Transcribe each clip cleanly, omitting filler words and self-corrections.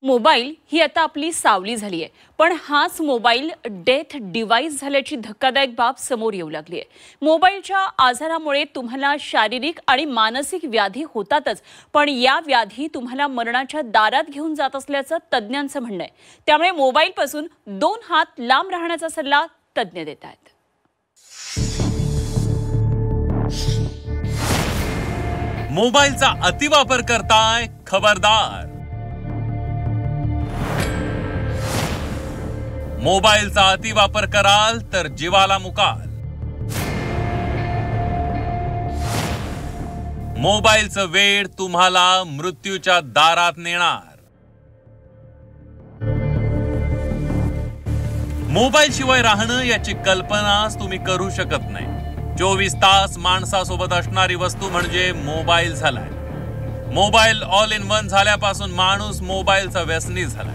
Mobile ही आता आपली सावली झाली आहे, पण हाच मोबाईल डेथ डिव्हाइस झाल्याची धक्कादायक बाब समोर येऊ लागली आहे। मोबाईलच्या आजारामुळे तुम्हाला शारीरिक आणि मानसिक व्याधी होतातच, पण या व्याधी तुम्हाला मरणाच्या दारात घेऊन जात असल्याचं तज्ञांचं म्हणणं आहे। त्यामुळे मोबाईलपासून 2 हात लांब राहण्याचा सल्ला तज्ञ देत आहेत। मोबाईलचा अतिवापर करताय, खबरदार। मोबाईलचा अतिवापर कराल तर जीवाला मुकाल। मोबाईलचं वेड तुम्हाला मृत्यूच्या दारात नेणार। मोबाईल शिवाय राहणं याची कल्पनाच तुम्ही करू शकत नाही। 24 तास माणसासोबत असणारी वस्तू म्हणजे मोबाईल झालाय। मोबाईल ऑल इन वन झाल्यापासून माणूस मोबाईलचा व्यसनी झालाय।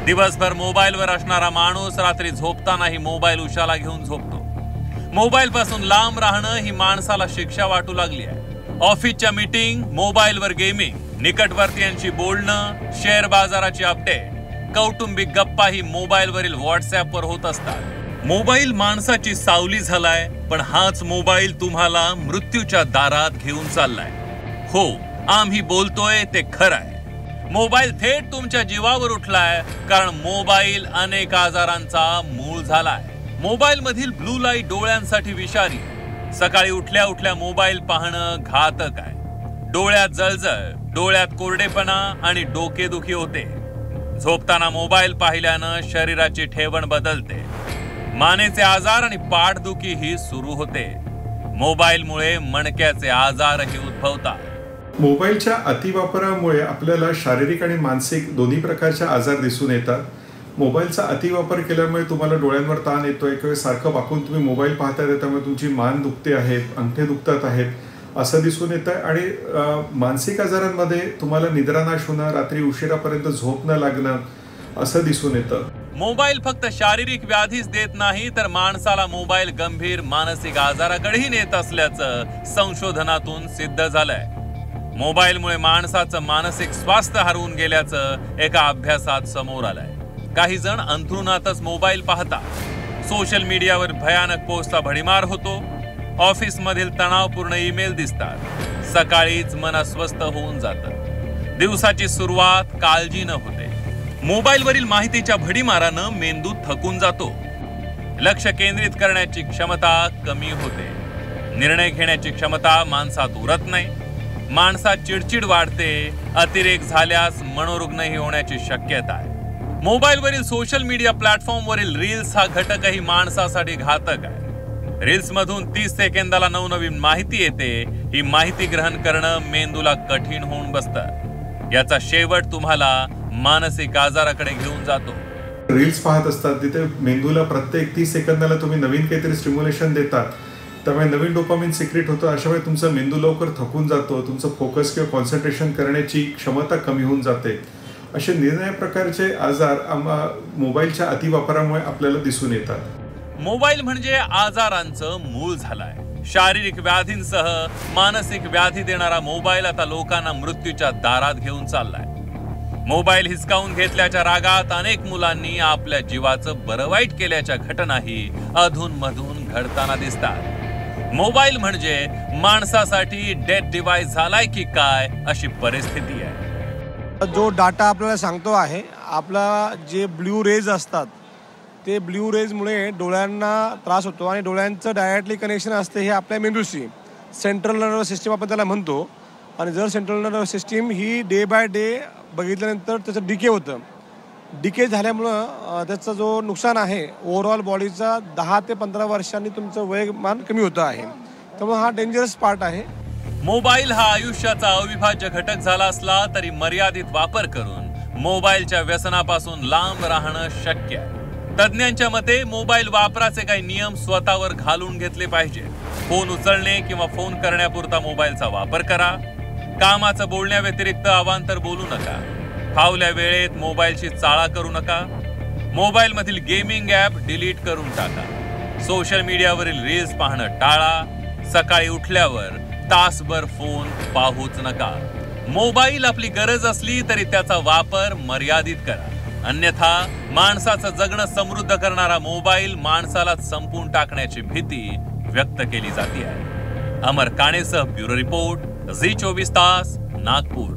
दिवसभर मोबाईलवर असणारा माणूस रात्री झोपतानाही मोबाईल उशाला घेऊन झोपतो। मोबाईल पासून लांब राहणं ही माणसाला शिक्षा वाटू लागली आहे। ऑफिसच्या मीटिंग, मोबाईलवर गेमिंग, निकटवर्तीयांशी बोलणं, शेअर बाजाराची अपडेट, कौटुंबिक गप्पा ही मोबाईलवरील व्हॉट्सअॅपवर होत असतात। मोबाईल माणसाची सावली झालाय, पण हाच मोबाईल तुम्हाला मृत्यूच्या दारात घेऊन चाललाय। हो, आम्ही बोलतोय ते खरं आहे। मोबाईल थेट तुमच्या जीवावर उठलाय, कारण मोबाईल अनेक आजारांचा मूळ झालाय। मोबाईल मधील ब्लू लाईट डोळ्यांसाठी विषारी। सकाळी उठल्या उठल्या मोबाईल पाहणं घातक आहे। डोळ्यात जळजळ, डोळ्यात कोरडेपणा आणि डोकेदुखी होते। झोपताना मोबाईल पाहिल्यानं शरीराची ठेवण बदलते। मानेचे आजार आणि पाठदुखी ही सुरू होते। मोबाईलमुळे मणक्याचे आजारही उद्भवतात। मोबाईलच्या अतिवापरामुळे आपल्याला शारीरिक आणि मानसिक दोन्ही प्रकारचे आजार दिसून येतात। मोबाईलचा अतिवापर केल्यामुळे तुम्हाला डोळ्यांवर ताण येतोय किंवा सारखं वाकून तुम्ही मोबाईल पाहताय, त्यामुळे तुमची मान दुखते आहेत, अंगठे दुखतात आहेत असं दिसून येतं। आणि मानसिक आजारांमध्ये तुम्हाला निद्रानाश होणं, रात्री उशिरापर्यंत झोप न लागणं असं दिसून येतं। मोबाईल फक्त शारीरिक व्याधीच देत नाही, तर माणसाला मोबाईल गंभीर मानसिक आजाराकडेही नेत असल्याचं संशोधनातून सिद्ध झालंय। मोबाईलमुळे माणसाचं मानसिक स्वास्थ्य हरवून गेल्याचं एका अभ्यासात समोर आलंय। काही जण अंथरुणातच मोबाईल पाहतात। सोशल मीडियावर भयानक पोस्टचा भडीमार होतो। ऑफिस मधील तणावपूर्ण ईमेल दिसतात। सकाळीच मन अस्वस्थ होऊन जातं। दिवसाची सुरुवात काळजीनं होते। मोबाईलवरील माहितीच्या भडीमारानं मेंदू थकून जातो। लक्ष केंद्रित करण्याची क्षमता कमी होते। निर्णय घेण्याची क्षमता माणसात उरत नाही। माणसात चिडचिड वाढते। अतिरेक झाल्यास मनोरुग्णही होण्याची शक्यता आहे। मोबाईलवरील सोशल मीडिया प्लॅटफॉर्मवरील रील्स हा घटकही माणसासाठी घातक आहे। रील्स मधून 30 सेकंदाला नवनवीन माहिती येते। ही माहिती ग्रहण करणं मेंदूला कठीण होऊन बसतं। याचा शेवट तुम्हाला मानसिक आजाराकडे घेऊन जातो। रील्स पाहत असतात तिथे मेंदूला प्रत्येक 30 सेकंदाला तुम्ही नवीन काहीतरी स्टिम्युलेशन देतात, त्यामुळे नवीन डोपामिन सिक्रेट होतं। अशावेळी तुमचा मेंदू लवकर थकून जातो। तुमचं फोकस किंवा कॉन्सन्ट्रेशन करण्याची क्षमता कमी होऊन जाते। असे निरनिराळ्या प्रकारचे आजार मोबाईलच्या अतिवापरामुळे आपल्याला दिसून येतात। मोबाईल म्हणजे आजारांचं मूळ झालाय। शारीरिक व्याधींसह मानसिक व्याधी देणारा मोबाईल आता लोकांना मृत्यूच्या दारात घेऊन चाललाय। मोबाईल हिसकावून घेतल्याच्या रागात अनेक मुलांनी आपल्या जीवाचं बरं वाईट केल्याच्या घटनाही अधूनमधून घडताना दिसतात। मोबाईल म्हणजे माणसासाठी डेथ डिव्हाइस झालाय की काय अशी परिस्थिती आहे। जो डाटा आपल्याला सांगतो आहे, आपला जे ब्ल्यू रेज असतात ते ब्ल्यू रेजमुळे डोळ्यांना त्रास होतो आणि डोळ्यांचं डायरेक्टली कनेक्शन असते हे आपल्या मेंदूशी। सेंट्रल नर्वस सिस्टीम आपण त्याला म्हणतो। आणि जर central nervous system he day by day बघितल्यानंतर त्याचं डिके होतं। डिके झाल्यामुळं त्याचा जो नुकसान आहे ओव्हरऑल बॉडीचा 10 ते 15 वर्षांनी तुमचं वयोमान कमी होतं आहे। त्यामुळे हा डेंजरस पार्ट आहे। मोबाईल हा आयुष्याचा अविभाज्य घटक झाला असला तरी मर्यादित वापर करून मोबाईलच्या व्यसनापासून लांब राहणं शक्य आहे। तज्ञांच्या मते मोबाईल वापराचे काही नियम स्वतःवर घालून घेतले पाहिजे। फोन उचलणे किंवा फोन करण्यापुरता मोबाईलचा वापर करा। कामाचं बोलण्याव्यतिरिक्त अवांतर बोलू नका। फावल्या वेळेत मोबाईलची चाळा करू नका। मोबाईल मधील गेमिंग ॲप डिलीट करून टाका। सोशल मीडियावरील रील्स पाहणं टाळा। सकाळी उठल्यावर तासभर फोन पाहूच नका। मोबाईल आपली गरज असली तरी त्याचा वापर मर्यादित करा, अन्यथा माणसाचं जगणं समृद्ध करणारा मोबाईल माणसाला संपून टाकण्याची भीती व्यक्त केली जाते आहे. अमर काणेसह ब्युरो रिपोर्ट, झी 24 तास, नागपूर.